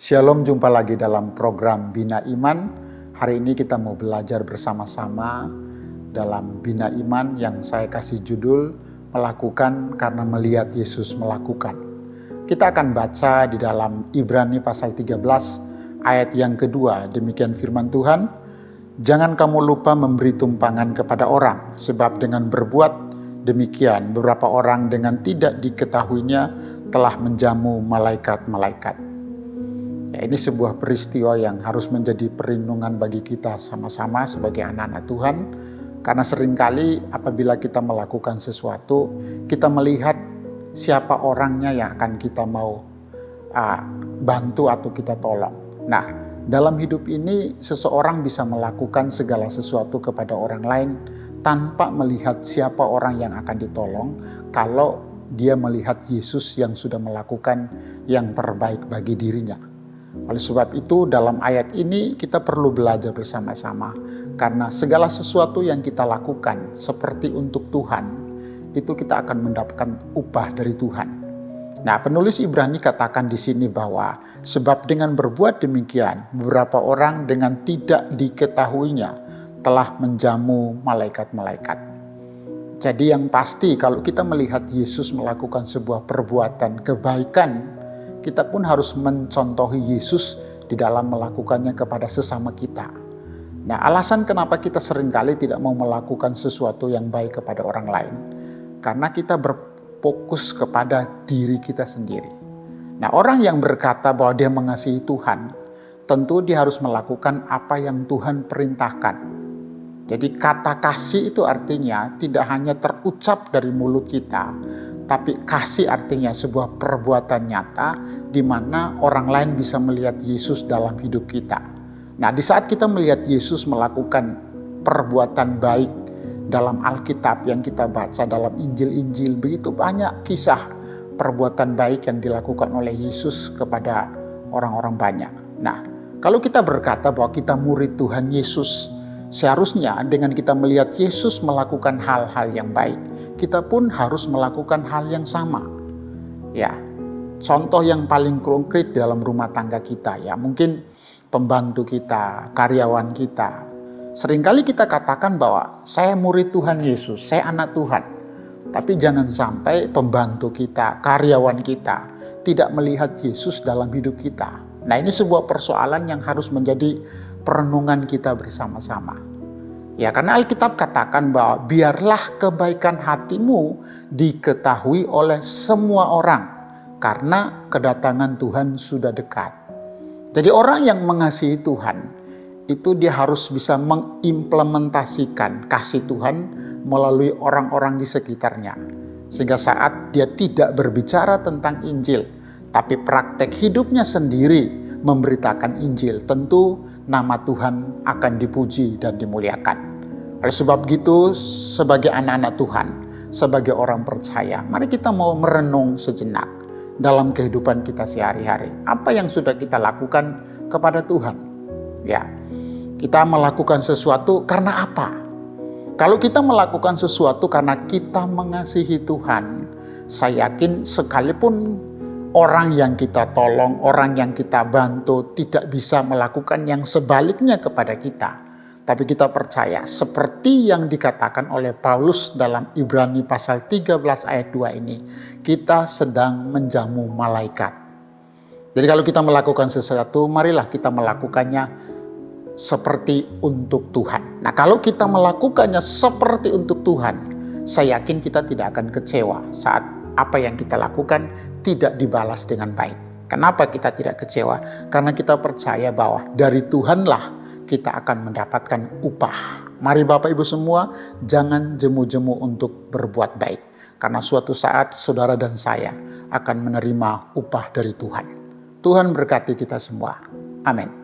Shalom, jumpa lagi dalam program Bina Iman. Hari ini kita mau belajar bersama-sama dalam Bina Iman yang saya kasih judul Melakukan karena melihat Yesus melakukan. Kita akan baca di dalam Ibrani pasal 13 ayat yang kedua. Demikian firman Tuhan, "Jangan kamu lupa memberi tumpangan kepada orang, sebab dengan berbuat demikian beberapa orang dengan tidak diketahuinya telah menjamu malaikat-malaikat." Ya, ini sebuah peristiwa yang harus menjadi perlindungan bagi kita sama-sama sebagai anak-anak Tuhan. Karena seringkali apabila kita melakukan sesuatu, kita melihat siapa orangnya yang akan kita mau bantu atau kita tolong. Nah, dalam hidup ini seseorang bisa melakukan segala sesuatu kepada orang lain tanpa melihat siapa orang yang akan ditolong, kalau dia melihat Yesus yang sudah melakukan yang terbaik bagi dirinya. Oleh sebab itu dalam ayat ini kita perlu belajar bersama-sama. Karena segala sesuatu yang kita lakukan seperti untuk Tuhan, itu kita akan mendapatkan upah dari Tuhan. Nah, penulis Ibrani katakan di sini bahwa sebab dengan berbuat demikian beberapa orang dengan tidak diketahuinya telah menjamu malaikat-malaikat. Jadi yang pasti kalau kita melihat Yesus melakukan sebuah perbuatan kebaikan, kita pun harus mencontohi Yesus di dalam melakukannya kepada sesama kita. Nah, alasan kenapa kita seringkali tidak mau melakukan sesuatu yang baik kepada orang lain, karena kita berfokus kepada diri kita sendiri. Nah, orang yang berkata bahwa dia mengasihi Tuhan, tentu dia harus melakukan apa yang Tuhan perintahkan. Jadi kata kasih itu artinya tidak hanya terucap dari mulut kita, tapi kasih artinya sebuah perbuatan nyata di mana orang lain bisa melihat Yesus dalam hidup kita. Nah, di saat kita melihat Yesus melakukan perbuatan baik dalam Alkitab yang kita baca dalam Injil-Injil, begitu banyak kisah perbuatan baik yang dilakukan oleh Yesus kepada orang-orang banyak. Nah, kalau kita berkata bahwa kita murid Tuhan Yesus, seharusnya dengan kita melihat Yesus melakukan hal-hal yang baik, kita pun harus melakukan hal yang sama. Ya, contoh yang paling konkret dalam rumah tangga kita, ya mungkin pembantu kita, karyawan kita. Seringkali kita katakan bahwa saya murid Tuhan Yesus, saya anak Tuhan. Tapi jangan sampai pembantu kita, karyawan kita tidak melihat Yesus dalam hidup kita. Nah, ini sebuah persoalan yang harus menjadi perenungan kita bersama-sama. Ya, karena Alkitab katakan bahwa biarlah kebaikan hatimu diketahui oleh semua orang, karena kedatangan Tuhan sudah dekat. Jadi orang yang mengasihi Tuhan, itu dia harus bisa mengimplementasikan kasih Tuhan melalui orang-orang di sekitarnya. Sehingga saat dia tidak berbicara tentang Injil, tapi praktek hidupnya sendiri memberitakan Injil, tentu nama Tuhan akan dipuji dan dimuliakan. Oleh sebab itu, sebagai anak-anak Tuhan, sebagai orang percaya, mari kita mau merenung sejenak dalam kehidupan kita sehari-hari. Apa yang sudah kita lakukan kepada Tuhan? Ya, kita melakukan sesuatu karena apa? Kalau kita melakukan sesuatu karena kita mengasihi Tuhan, saya yakin sekalipun orang yang kita tolong, orang yang kita bantu tidak bisa melakukan yang sebaliknya kepada kita. Tapi kita percaya seperti yang dikatakan oleh Paulus dalam Ibrani pasal 13 ayat 2 ini, kita sedang menjamu malaikat. Jadi kalau kita melakukan sesuatu, marilah kita melakukannya seperti untuk Tuhan. Nah, kalau kita melakukannya seperti untuk Tuhan, saya yakin kita tidak akan kecewa saat apa yang kita lakukan tidak dibalas dengan baik. Kenapa kita tidak kecewa? Karena kita percaya bahwa dari Tuhanlah kita akan mendapatkan upah. Mari Bapak Ibu semua, jangan jemu-jemu untuk berbuat baik. Karena suatu saat saudara dan saya akan menerima upah dari Tuhan. Tuhan berkati kita semua. Amin.